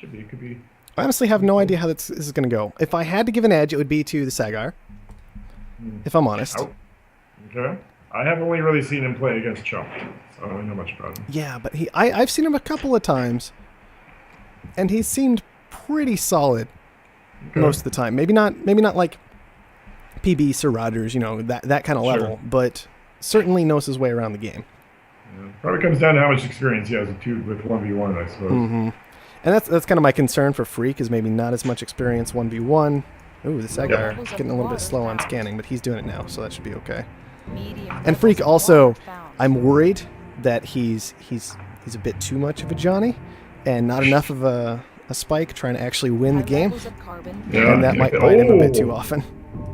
Should be. It could be. I honestly have no idea how this is going to go. If I had to give an edge, it would be to the Sagire. If I'm honest. Oh. Okay. I have only really seen him play against Chump, so I don't know much about him. Yeah, but I've seen him a couple of times, and he seemed pretty solid most of the time. Maybe not like PB Sir Rogers, that kind of level, but certainly knows his way around the game. Yeah. Probably comes down to how much experience he has with 1v1, I suppose. Mm-hmm. And that's kind of my concern for Phreak, is maybe not as much experience 1v1. Ooh, the Sagire getting a little bit slow on scanning, but he's doing it now, so that should be okay. And Phreak also, I'm worried that he's a bit too much of a Johnny, and not enough of a Spike trying to actually win the game. Yeah. And that might bite him a bit too often.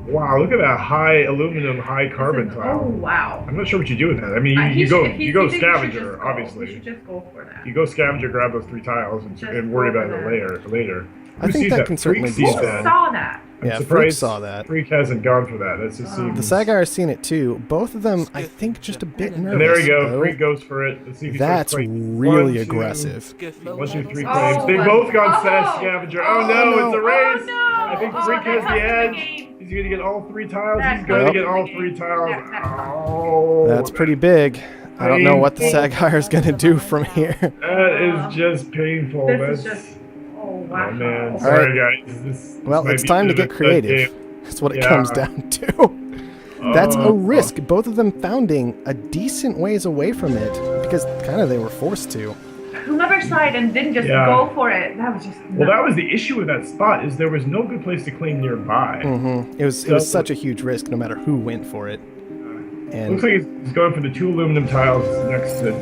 Wow, look at that high aluminum, high carbon tile. Oh, wow. I'm not sure what you do with that. I mean, you go scavenger, obviously. You should just go for that. You go scavenger, grab those 3 tiles, and worry about it later. I think that can certainly be Who done. saw that? Yeah, Phreak saw that. Phreak hasn't gone for that. That's just The Sagire's seen it too. Both of them, I think, just a bit nervous. And there we go. though. Phreak goes for it. Let's see if he That's starts really aggressive. 1, 2, 3 claims. They both gone scavenger. Oh no, it's a race. Oh, no. I think Phreak has the edge. He's going to get all 3 tiles. He's going to get all 3 tiles. Oh, That's pretty big. I don't know what the Sagire's going to do from here. That is just painful. This is just... Oh, wow. Oh man, All sorry right. guys. Well, it's time to get creative. That's what it comes down to. That's a risk. Both of them founding a decent ways away from it because kind of they were forced to. Whoever saw it and didn't just go for it, that was just... Well, that was the issue with that spot, is there was no good place to claim nearby. Mm-hmm. It was such a huge risk no matter who went for it. And looks like he's going for the 2 aluminum tiles next to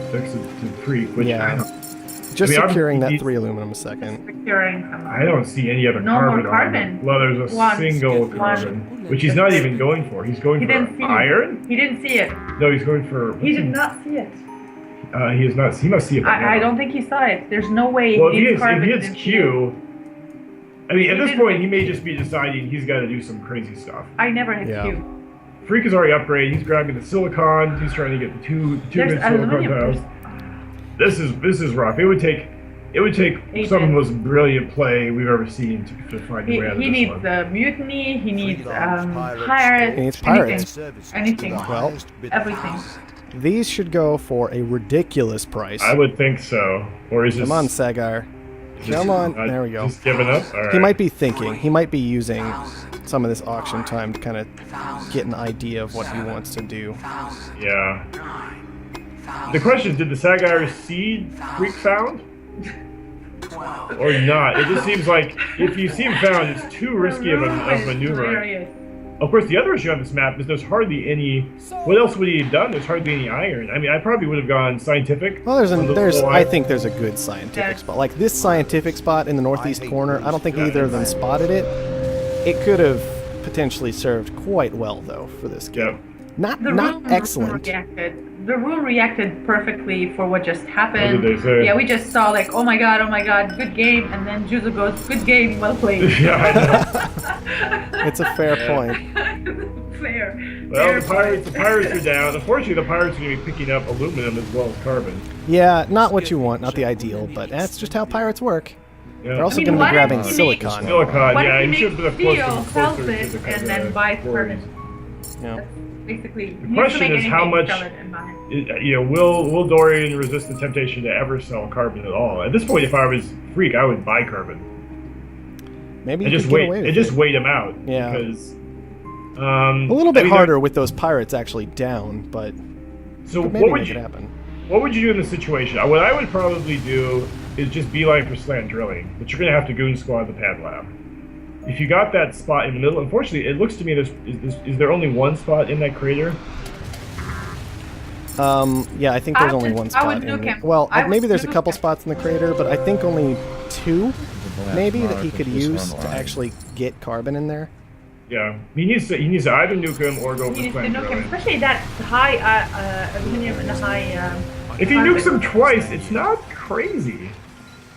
Phreak, which I don't... Just securing that 3 aluminum a second. Securing I don't see any other No carbon. more carbon. Well, there's a single carbon, which he's not even going for. He's going for iron? He didn't see it. No, he's going for... He did not see it. He is not. He must see it. I don't think he saw it. There's no way. Well, if he hits Q, I mean, at this point, he may just be deciding he's got to do some crazy stuff. I never hit Q. Phreak is already upgraded. He's grabbing the silicon. He's trying to get the two good silicon tiles. This is rough. It would take some of the most brilliant play we've ever seen to find a way out of this one. He needs the mutiny. He needs pirates. He needs pirates. Anything. Well, everything. These should go for a ridiculous price. I would think so. Or is Come on, Sagire. Come on. There we go. Just giving up? All right. He might be thinking. He might be using some of this auction time to kind of get an idea of what he wants to do. Yeah. The question is, did the Sagire see Phreak found? Or not? It just seems like if you see him found, it's too risky of a maneuver. Of course, the other issue on this map is there's hardly any... What else would he have done? There's hardly any iron. I mean, I probably would have gone scientific. Well, I think there's a good scientific spot. Like this scientific spot in the northeast corner, I don't think either of them spotted it. It could have potentially served quite well, though, for this game. Not excellent. The room reacted perfectly for what just happened. What did they say? Yeah, we just saw like, oh my god, good game, and then Juzo goes, good game, well played. Yeah, I know. It's a fair point. Fair. Well, the pirates are down. Unfortunately, the pirates are going to be picking up aluminum as well as carbon. Yeah, not what you want, not the ideal, but that's just how pirates work. Yeah. They're also going to be grabbing silicon. Yeah, he should have put steel, sells it, and then buys carbon. Yeah. Basically, the question is how much, will Dorian resist the temptation to ever sell carbon at all? At this point, if I was Phreak, I would buy carbon. Maybe and just wait him out. Yeah. Because a little bit harder with those pirates actually down, but what would you happen? What would you do in this situation? What I would probably do is just beeline for slant drilling, but you're going to have to goon squad the pad lab. If you got that spot in the middle, unfortunately, it looks to me is there only one spot in that crater? Yeah, I think there's only one spot in it. Well, maybe there's a couple spots in the crater, but I think only 2, maybe, that he could use to actually get carbon in there. Yeah, he needs to either nuke him or go for slant drilling. Especially that high aluminum and the high. If he nukes him twice, it's not crazy.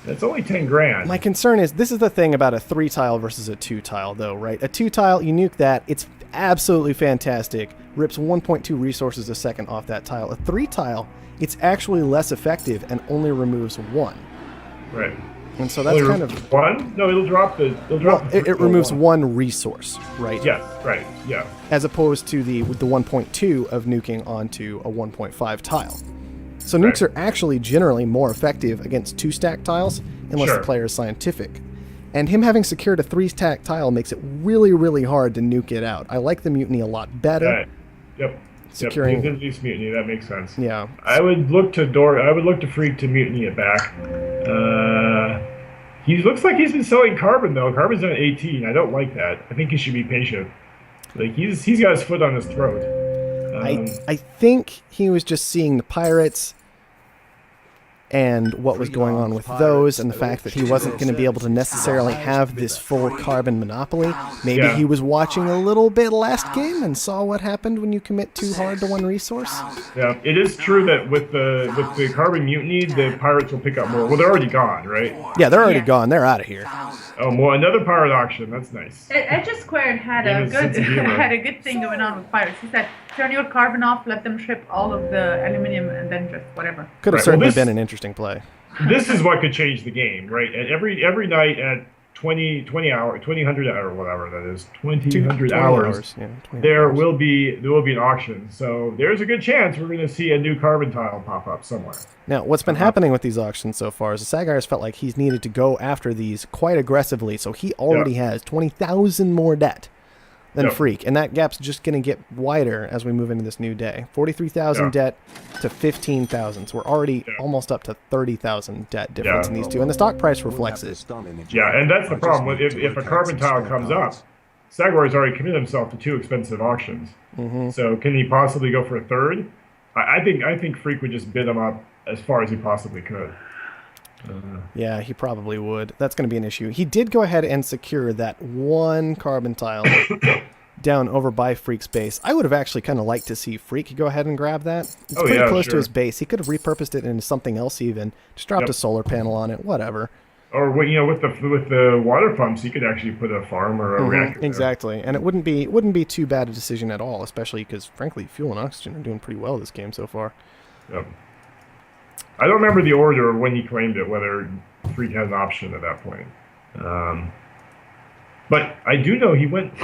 It's only 10 grand. My concern is, this is the thing about a 3-tile versus a 2-tile, though, right? A 2-tile, you nuke that, it's absolutely fantastic. Rips 1.2 resources a second off that tile. A 3-tile, it's actually less effective and only removes 1. Right. And so that's kind of one. No, it'll drop the. it removes one resource, right? Yes, right, yeah. As opposed to the 1.2 of nuking onto a 1.5 tile. So nukes are actually generally more effective against 2-stack tiles unless the player is scientific. And him having secured a 3-stack tile makes it really, really hard to nuke it out. I like the mutiny a lot better. Yep. Securing Introduce mutiny, that makes sense. Yeah. I would look to Phreak to mutiny it back. He looks like he's been selling carbon though. Carbon's on 18. I don't like that. I think he should be patient. Like he's got his foot on his throat. I think he was just seeing the pirates and what was going on with those, and the fact that he wasn't going to be able to necessarily have this full carbon monopoly. Maybe he was watching a little bit last game and saw what happened when you commit too hard to one resource. Yeah, it is true that with the carbon mutiny, the pirates will pick up more. Well, they're already gone, right? Yeah, they're already gone. They're out of here. Oh, more another pirate auction. That's nice. Edge Squared had a good thing going on with pirates. He said, turn your carbon off, let them ship all of the aluminum, and then just whatever. Could have certainly been an interesting play. This is what could change the game, right? And every night at 20 hour, 2000 or whatever that is, 2000 hours, there will be an auction. So there's a good chance we're going to see a new carbon tile pop up somewhere. Now, what's been happening with these auctions so far is the Sagire's felt like he's needed to go after these quite aggressively, so he already has 20,000 more debt than Phreak, and that gap's just going to get wider as we move into this new day. 43,000 debt to 15,000, so we're already almost up to 30,000 debt difference in these two, and the stock price reflects it. Yeah, and that's the problem. If a carbon tile comes up, Sagwar's already committed himself to 2 expensive auctions. So can he possibly go for a third? I think Phreak would just bid him up as far as he possibly could. Yeah, he probably would. That's going to be an issue. He did go ahead and secure that one carbon tile down over by Phreak's base. I would have actually kind of liked to see Phreak go ahead and grab that. It's pretty close to his base. He could have repurposed it into something else even. Just dropped a solar panel on it, whatever. Or with the water pumps, he could actually put a farm or a reactor. Exactly, and it wouldn't be too bad a decision at all, especially because frankly, fuel and oxygen are doing pretty well this game so far. Yep. I don't remember the order of when he claimed it, whether Phreak had an option at that point. But I do know he went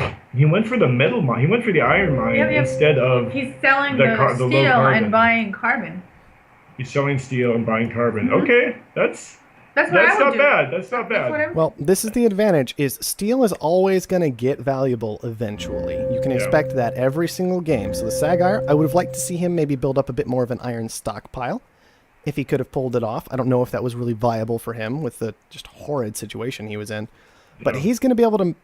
for the metal mine. He went for the iron mine instead of. He's selling the steel and buying carbon. He's selling steel and buying carbon. Okay, that's not bad. That's not bad. Well, this is the advantage: is steel is always going to get valuable eventually. You can expect that every single game. So the Sagire, I would have liked to see him maybe build up a bit more of an iron stockpile. If he could have pulled it off. I don't know if that was really viable for him with the just horrid situation he was in. But he's going to be able to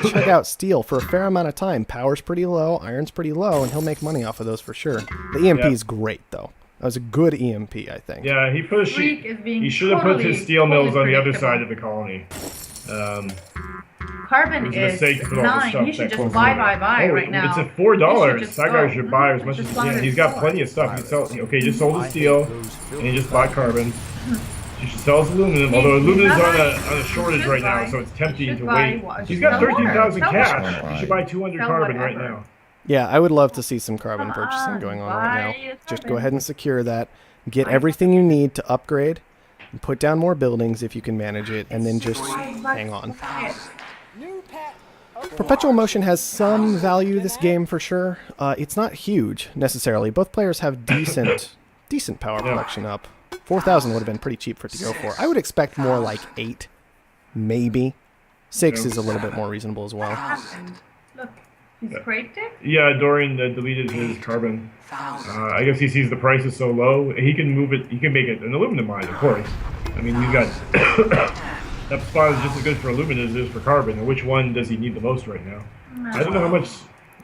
check out steel for a fair amount of time. Power's pretty low, iron's pretty low, and he'll make money off of those for sure. The EMP is great, though. That was a good EMP, I think. Yeah, he should have put his steel mills on the other side of the colony. Carbon is 9. He should just buy right now. It's at $4. That guy should buy as much as he can. He's got plenty of stuff. He just sold his steel, and he just bought carbon. He should sell his aluminum, although aluminum's on a shortage right now, so it's tempting to wait. He's got 13,000 cash. He should buy 200 carbon right now. Yeah, I would love to see some carbon purchasing going on right now. Just go ahead and secure that. Get everything you need to upgrade, and put down more buildings if you can manage it, and then just hang on. Perpetual motion has some value this game for sure. It's not huge necessarily. Both players have decent power production up. 4,000 would have been pretty cheap for it to go for. I would expect more like 8, maybe. 6 is a little bit more reasonable as well. Look, he's craved it? Yeah, Dorian deleted his carbon. I guess he sees the price is so low. He can move it. He can make it an aluminum mine, of course. I mean, you got that spot is just as good for aluminum as it is for carbon. And which one does he need the most right now? I don't know how much.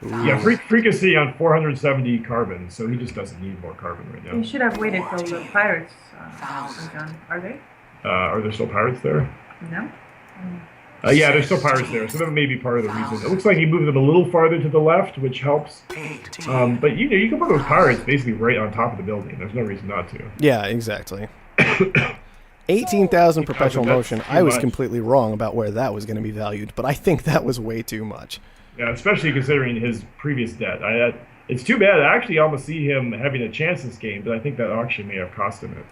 Yeah, Phreak is sitting on 470 carbon, so he just doesn't need more carbon right now. He should have waited till the pirates are done. Are they? Are there still pirates there? No. Yeah, there's still pirates there, so that may be part of the reason. It looks like he moved them a little farther to the left, which helps. But you can put those pirates basically right on top of the building. There's no reason not to. Yeah, exactly. 18,000 perpetual motion. I was completely wrong about where that was going to be valued, but I think that was way too much. Yeah, especially considering his previous debt. It's too bad. I actually almost see him having a chance this game, but I think that auction may have cost him it.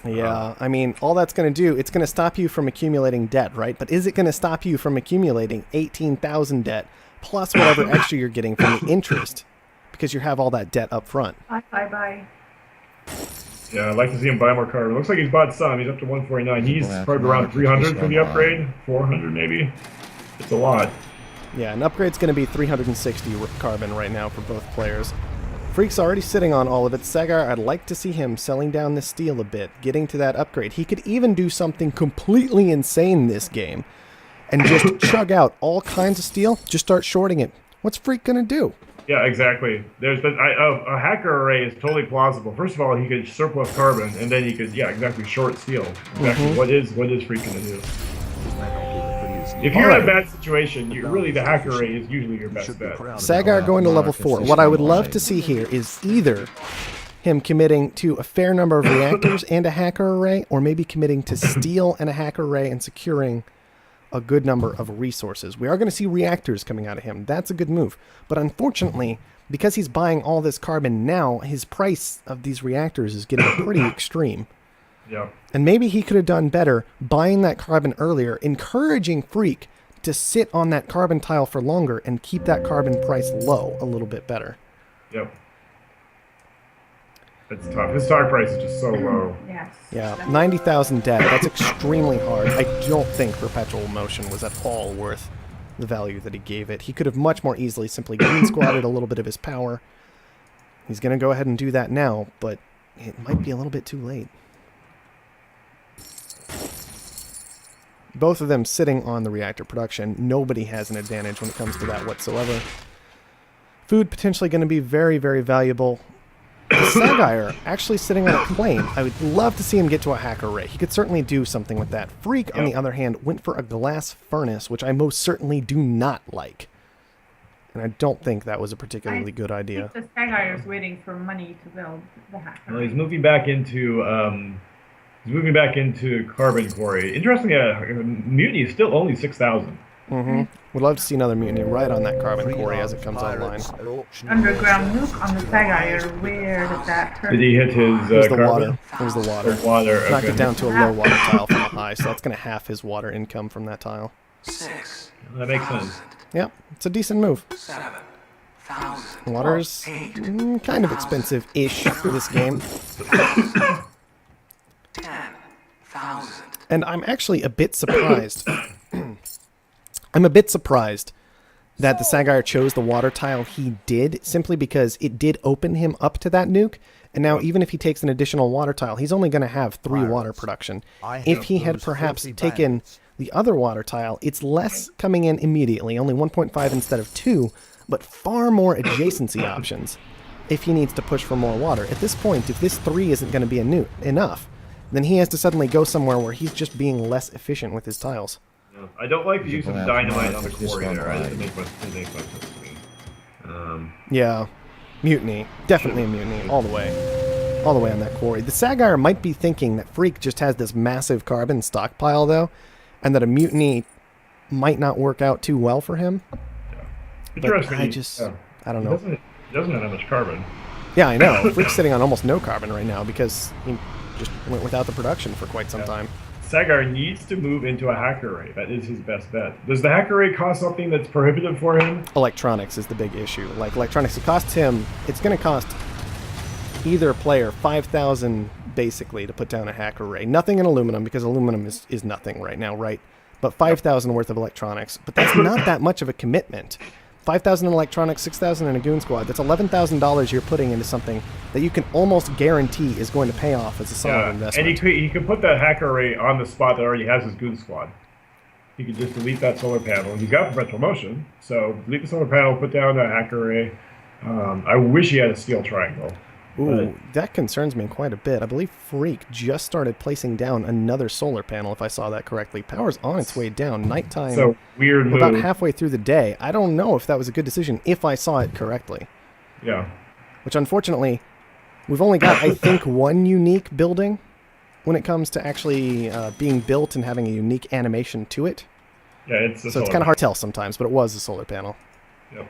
Yeah, I mean, all that's going to do, it's going to stop you from accumulating debt, right? But is it going to stop you from accumulating 18,000 debt plus whatever extra you're getting from the interest because you have all that debt up front? Bye. Yeah, I'd like to see him buy more carbon. Looks like he's bought some. He's up to 149. He's probably around 300 for the upgrade. 400 maybe. It's a lot. Yeah, an upgrade's going to be 360 carbon right now for both players. Phreak's already sitting on all of it. Sagire, I'd like to see him selling down the steel a bit, getting to that upgrade. He could even do something completely insane this game and just chug out all kinds of steel, just start shorting it. What's Phreak going to do? Yeah, exactly. A hacker array is totally plausible. First of all, he could surplus carbon, and then he could, exactly, short steel. Exactly. What is Phreak going to do? If you're in a bad situation, the hacker array is usually your best bet. Sagire going to level 4. What I would love to see here is either him committing to a fair number of reactors and a hacker array, or maybe committing to steel and a hacker array and securing a good number of resources. We are going to see reactors coming out of him. That's a good move. But unfortunately, because he's buying all this carbon now, his price of these reactors is getting pretty extreme. Yeah. And maybe he could have done better buying that carbon earlier, encouraging Phreak to sit on that carbon tile for longer and keep that carbon price low a little bit better. Yep. It's tough. His stock price is just so low. Yes. Yeah, 90,000 debt. That's extremely hard. I don't think Perpetual Motion was at all worth the value that he gave it. He could have much more easily simply green squatted a little bit of his power. He's going to go ahead and do that now, but it might be a little bit too late. Both of them sitting on the reactor production. Nobody has an advantage when it comes to that whatsoever. Food potentially going to be very, very valuable. The Sagire actually sitting on a claim. I would love to see him get to a hacker array. He could certainly do something with that. Phreak, on the other hand, went for a glass furnace, which I most certainly do not like. And I don't think that was a particularly good idea. I think the Sagire is waiting for money to build the hacker. Well, he's moving back into carbon quarry. Interestingly, mutiny is still only 6,000. Mm-hmm. Would love to see another mutiny right on that carbon quarry as it comes online. Underground nuke on the Sagire. Where did that hurt? Did he hit his It was the carbon? water. It was the water. Water. Knocked Okay. it down to a low water tile from a high, so that's going to half his water income from that tile. That makes sense. Yep, it's a decent move. 7,000. Water's kind of expensive-ish for this game. 10,000. And I'm actually a bit surprised. I'm a bit surprised that the Sagire chose the water tile he did, simply because it did open him up to that nuke. And now even if he takes an additional water tile, he's only going to have 3 water production. If he had perhaps taken the other water tile, it's less coming in immediately, only 1.5 instead of 2, but far more adjacency options if he needs to push for more water. At this point, if this 3 isn't going to be enough, then he has to suddenly go somewhere where he's just being less efficient with his tiles. I don't like the use of dynamite on the quarry there. I didn't make much sense to me. Yeah, mutiny. Definitely a mutiny, all the way. All the way on that quarry. The Sagire might be thinking that Phreak just has this massive carbon stockpile, though, and that a mutiny might not work out too well for him. Interesting. I don't know. He doesn't have that much carbon. Yeah, I know. Phreak's sitting on almost no carbon right now because he just went without the production for quite some time. Sagire needs to move into a hacker array. That is his best bet. Does the hacker array cost something that's prohibitive for him? Electronics is the big issue. Like, electronics, it costs him, it's going to cost either player 5,000 basically to put down a hacker array. Nothing in aluminum, because aluminum is nothing right now, right? But 5,000 worth of electronics. But that's not that much of a commitment. 5,000 in electronics, 6,000 in a goon squad. That's $11,000 you're putting into something that you can almost guarantee is going to pay off as a solid investment. And he could put that hacker array on the spot that already has his goon squad. He could just delete that solar panel. He's got perpetual motion, so delete the solar panel, put down the hacker array. I wish he had a steel triangle. Ooh, that concerns me quite a bit. I believe Phreak just started placing down another solar panel, if I saw that correctly. Power's on its way down. Nighttime. So weird move. About halfway through the day. I don't know if that was a good decision, if I saw it correctly. Yeah. Which, unfortunately, we've only got, I think, one unique building when it comes to actually being built and having a unique animation to it. Yeah, it's so it's kind of hard to tell sometimes, but it was a solar panel. Yep.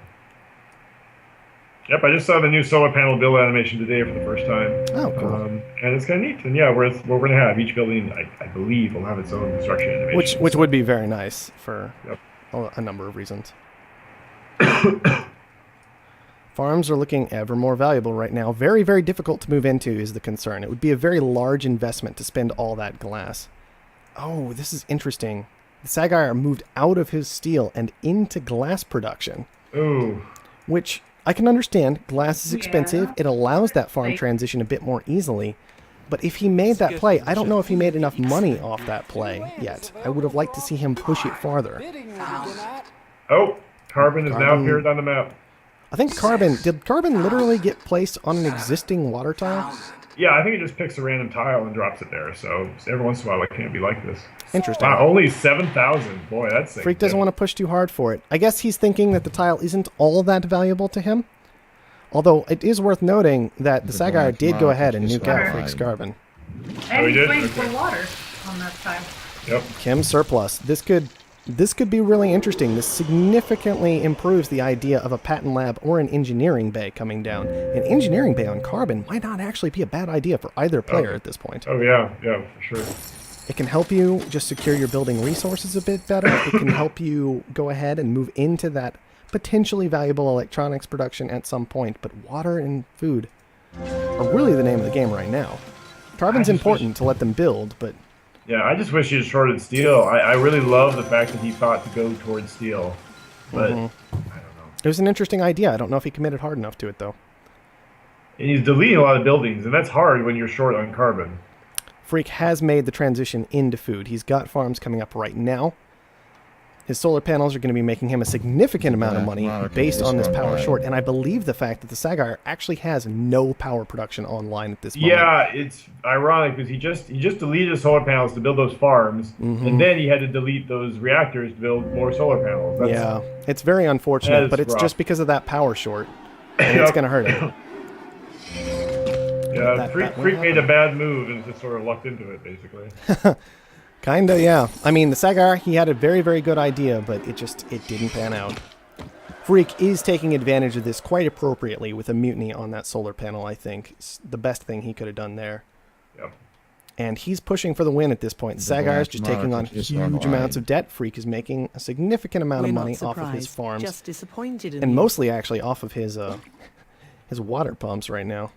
Yep, I just saw the new solar panel build animation today for the first time. Oh, cool. And it's kind of neat. And yeah, we're going to have each building, I believe, will have its own construction animation. Which would be very nice for Yep. a number of reasons. Farms are looking ever more valuable right now. Very, very difficult to move into is the concern. It would be a very large investment to spend all that glass. Oh, this is interesting. The Sagire moved out of his steel and into glass production. Ooh. Which I can understand. Glass is expensive. Yeah. It allows that farm transition a bit more easily. But if he made that play, I don't know if he made enough money off that play yet. I would have liked to see him push it farther. Oh, Carbon has now appeared on the map. I think did Carbon literally get placed on an existing water tile? Yeah, I think it just picks a random tile and drops it there. So every once in a while, it can't be like this. Interesting. Wow, only 7,000. Boy, that's Phreak doesn't want to push too hard for it. I guess he's thinking that the tile isn't all that valuable to him. Although it is worth noting that the Sagire did go ahead and nuke out Phreak's Carbon. And he he's did? waiting Okay. for water on that side. Yep. Chem surplus. This could be really interesting. This significantly improves the idea of a patent lab or an engineering bay coming down. An engineering bay on Carbon might not actually be a bad idea for either player at this point. Oh, yeah, for sure. It can help you just secure your building resources a bit better. It can help you go ahead and move into that potentially valuable electronics production at some point. But water and food are really the name of the game right now. Carbon's important to let them build, but... Yeah, I just wish he had shorted steel. I really love the fact that he thought to go towards steel. But, I don't know. It was an interesting idea. I don't know if he committed hard enough to it, though. And he's deleting a lot of buildings, and that's hard when you're short on carbon. Phreak has made the transition into food. He's got farms coming up right now. His solar panels are going to be making him a significant amount of money based on this power short, and I believe the fact that the Sagire actually has no power production online at this moment. Yeah, it's ironic because he just deleted his solar panels to build those farms, and then he had to delete those reactors to build more solar panels. Yeah, it's very unfortunate, but it's rough. just because of that power short, and it's going to hurt him. Yeah, Phreak made a bad move and just sort of lucked into it, basically. Kinda, yeah. I mean, the Sagire, he had a very, very good idea, but it didn't pan out. Phreak is taking advantage of this quite appropriately with a mutiny on that solar panel, I think. It's the best thing he could have done there. Yep. And he's pushing for the win at this point. The Sagire is just taking on huge amounts of debt. Phreak is making a significant amount of money off of his farms. Just disappointed in and you. mostly, actually, off of his water pumps right now.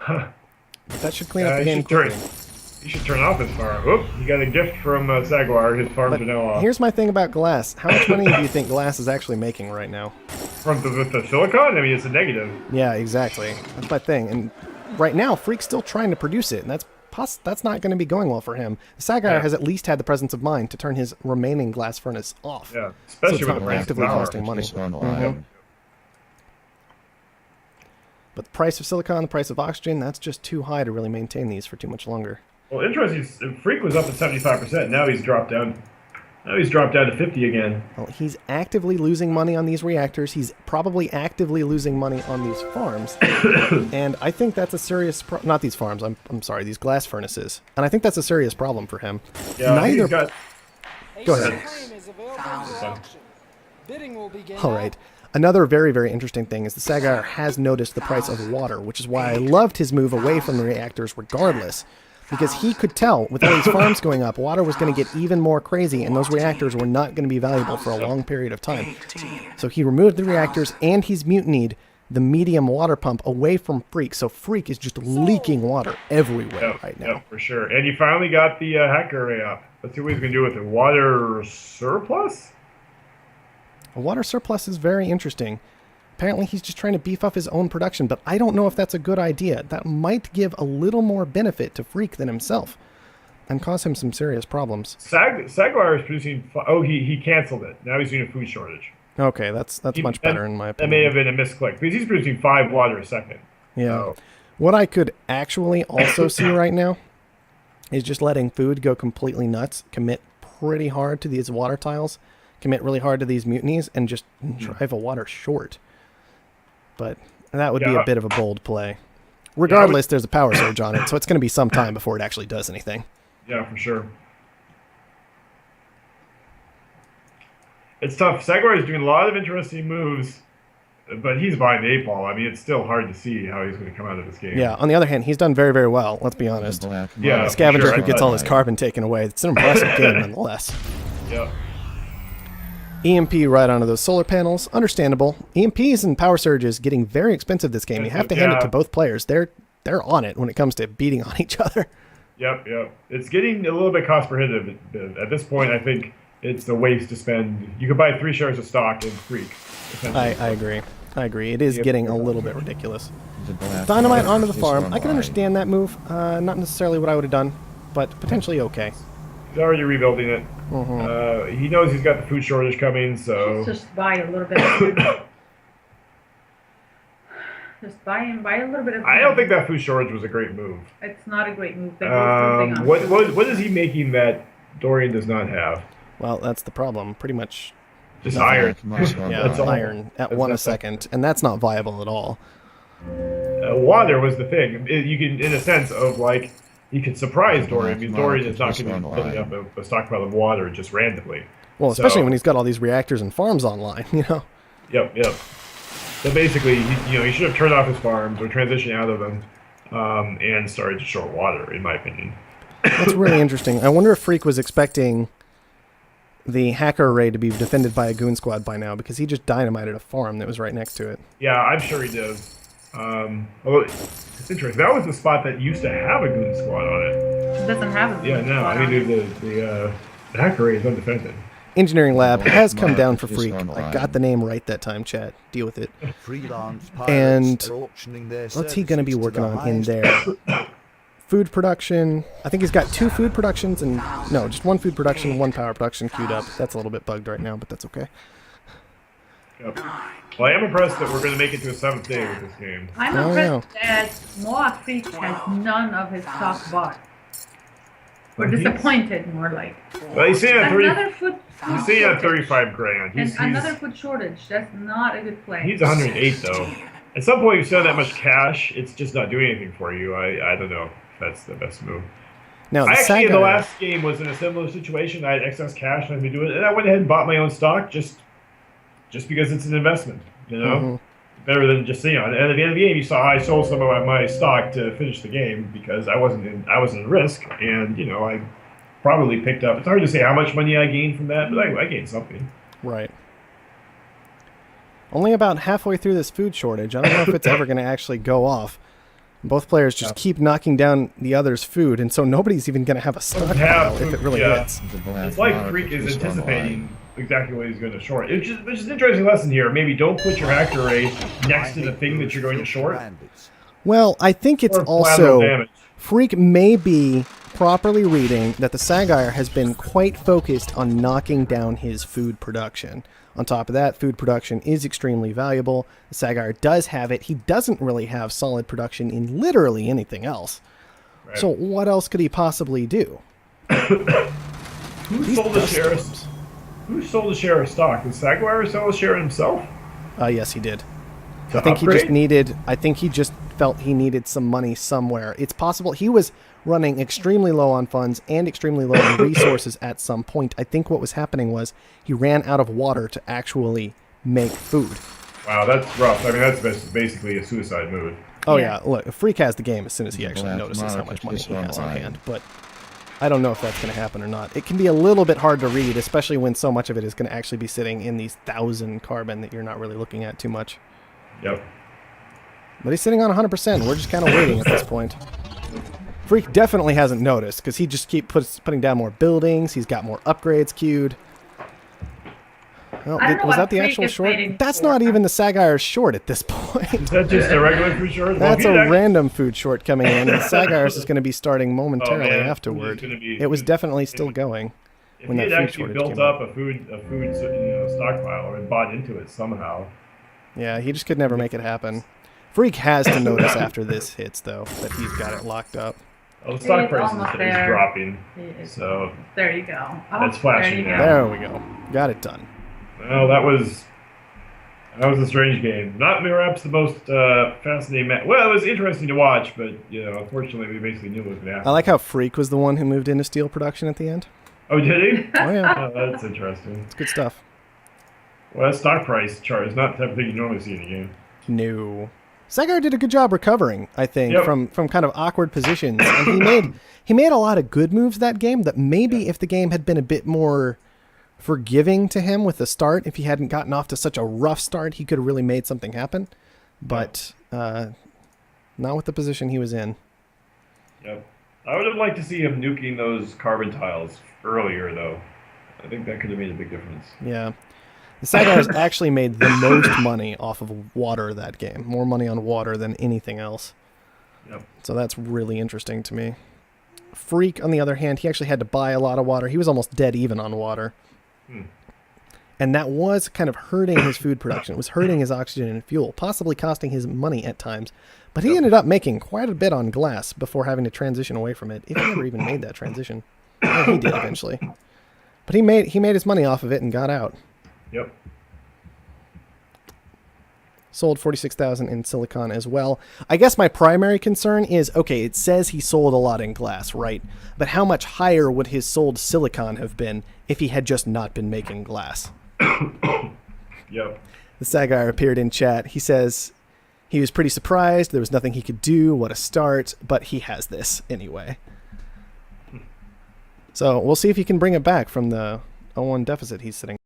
But that should clean up the game quickly. You should turn off his farm. Whoop, you got a gift from Saguar. His farms are now off. Here's my thing about glass. How much money do you think glass is actually making right now? From the silicon? I mean, it's a negative. Yeah, exactly. That's my thing. And right now, Phreak's still trying to produce it, and that's not going to be going well for him. The Sagire has at least had the presence of mind to turn his remaining glass furnace off. Yeah, especially so it's with not the actively costing money. But the price of silicon, the price of oxygen, that's just too high to really maintain these for too much longer. Well, interesting. Phreak was up at 75%. Now he's dropped down. Now he's dropped down to 50 again. Well, he's actively losing money on these reactors. He's probably actively losing money on these farms. And I think that's a serious not these farms. I'm sorry, these glass furnaces. And I think that's a serious problem for him. Yeah, Neither. he's got. Go ahead. All right. Another very, very interesting thing is the Sagire has noticed the price of water, which is why I loved his move away from the reactors regardless. Because he could tell, with all these farms going up, water was going to get even more crazy, and those reactors were not going to be valuable for a long period of time. So he removed the reactors, and he's mutinied the medium water pump away from Phreak. So Phreak is just leaking water everywhere right now. Yeah, for sure. And you finally got the hacker array up. Let's see what he's going to do with it. Water surplus? A water surplus is very interesting. Apparently he's just trying to beef up his own production, but I don't know if that's a good idea. That might give a little more benefit to Phreak than himself and cause him some serious problems. Saguar is producing... he canceled it. Now he's doing a food shortage. Okay, that's much better in my opinion. That may have been a misclick, because he's producing 5 water a second. Yeah. So. What I could actually also see right now is just letting food go completely nuts, commit pretty hard to these water tiles, commit really hard to these mutinies, and just drive a water short. But that would be a bit of a bold play. Regardless, there's a power surge on it, so it's going to be some time before it actually does anything. Yeah, for sure. It's tough. Saguar is doing a lot of interesting moves But he's behind the 8 ball. I mean, it's still hard to see how he's going to come out of this game. Yeah, on the other hand, he's done very, very well, let's be honest. Yeah, A scavenger sure, who gets all his carbon taken away. It's an impressive game nonetheless. Yep. EMP right onto those solar panels. Understandable. EMPs and power surges getting very expensive this game. You have to hand it to both players. They're on it when it comes to beating on each other. Yep. It's getting a little bit cost prohibitive. At this point, I think it's a waste to spend. You could buy 3 shares of stock in Phreak. I agree. It is getting a little bit ridiculous. Dynamite onto the farm. I can understand that move. Not necessarily what I would have done, but potentially okay. He's already rebuilding it. He knows he's got the food shortage coming, so... Just buy a little bit of food. Just buy a little bit of food. I don't think that food shortage was a great move. It's not a great move. They're both losing on what is he making that Dorian does not have? Well, that's the problem. Pretty much... Just iron. Yeah, that's iron at 1 a second, and that's not viable at all. Water was the thing. You can, in a sense of like, you could surprise Dorian, because Dorian is not going to be building up a stockpile of water just randomly. Well, especially when he's got all these reactors and farms online, you know? Yep. So basically, he should have turned off his farms or transitioned out of them and started to short water, in my opinion. That's really interesting. I wonder if Phreak was expecting the hacker array to be defended by a goon squad by now, because he just dynamited a farm that was right next to it. Yeah, I'm sure he did. Although it's interesting. That was the spot that used to have a goon squad on it. It doesn't have a goon squad. I mean, the hacker array is undefended. Engineering lab has come down for Phreak. I got the name right that time, chat. Deal with it. And what's he going to be working on in there? Food production. I think he's got 2 food productions and... No, just 1 food production, 1 power production queued up. That's a little bit bugged right now, but that's okay. Yep. Well, I am impressed that we're going to make it to a 7th day with this game. I'm impressed that Phreak has none of his stock bought. We're disappointed, more like. Well, he's saying another food he's saying at 35 grand. And another food shortage. That's not a good play. He's 108 though. At some point, you spend that much cash, it's just not doing anything for you. I don't know if that's the best move. Now, in the last game was in a similar situation. I had excess cash and I could do it, and I went ahead and bought my own stock just because it's an investment. You know, better than just seeing on it. And at the end of the game, you saw I sold some of my stock to finish the game because I wasn't in risk, and I probably picked up. It's hard to say how much money I gained from that, but I gained something. Right. Only about halfway through this food shortage. I don't know if it's ever going to actually go off. Both players just keep knocking down the other's food, and so nobody's even going to have a stockpile if it really hits. It's like Phreak is anticipating exactly what he's going to short. Which is an interesting lesson here. Maybe don't put your hacker array next to the thing that you're going to short. Well, I think it's also... Phreak may be properly reading that the Sagire has been quite focused on knocking down his food production. On top of that, food production is extremely valuable. The Sagire does have it. He doesn't really have solid production in literally anything else. Right. So what else could he possibly do? Who sold a share of stock? Did Sagire sell a share himself? Yes, he did. I think he just felt he needed some money somewhere. It's possible he was running extremely low on funds and extremely low on resources at some point. I think what was happening was he ran out of water to actually make food. Wow, that's rough. I mean, that's basically a suicide move. Oh yeah, look, Phreak has the game as soon as he actually notices how much money he has on hand, but I don't know if that's going to happen or not. It can be a little bit hard to read, especially when so much of it is going to actually be sitting in these 1,000 carbon that you're not really looking at too much. Yep. But he's sitting on 100%. We're just kind of waiting at this point. Phreak definitely hasn't noticed because he just keeps putting down more buildings. He's got more upgrades queued. Well, was that the actual short? That's not even the Sagire's short at this point. Is that just a regular food short? That's a random food short coming in, and the Sagire's is going to be starting momentarily afterward. It was definitely still going when that food shortage came. If he had actually built up a food stockpile and bought into it somehow. Yeah, he just could never make it happen. Phreak has to notice after this hits, though, that he's got it locked up. Well, the stock price is dropping, so there you go. That's flashing now. There we go. Got it done. Well, that was a strange game. Not perhaps the most fascinating match. Well, it was interesting to watch, but unfortunately, we basically knew what was going to happen. I like how Phreak was the one who moved into steel production at the end. Oh, did he? Oh yeah. Oh, that's interesting. It's good stuff. Well, that stock price chart is not the type of thing you normally see in a game. No. Sagire did a good job recovering, I think, Yep. from kind of awkward positions. And he made a lot of good moves that game that maybe if the game had been a bit more forgiving to him with the start, if he hadn't gotten off to such a rough start, he could have really made something happen. But not with the position he was in. Yep. I would have liked to see him nuking those carbon tiles earlier, though. I think that could have made a big difference. Yeah. The Sagires actually made the most money off of water that game. More money on water than anything else. Yep. So that's really interesting to me. Phreak, on the other hand, he actually had to buy a lot of water. He was almost dead even on water. And that was kind of hurting his food production. It was hurting his oxygen and fuel, possibly costing his money at times. But he ended up making quite a bit on glass before having to transition away from it, if he ever even made that transition. Oh, he did eventually. But he made his money off of it and got out. Yep. Sold 46,000 in silicon as well. I guess my primary concern is, okay, it says he sold a lot in glass, right? But how much higher would his sold silicon have been if he had just not been making glass? Yep. The Sagire appeared in chat. He says he was pretty surprised. There was nothing he could do. What a start. But he has this anyway. So we'll see if he can bring it back from the 0-1 deficit he's sitting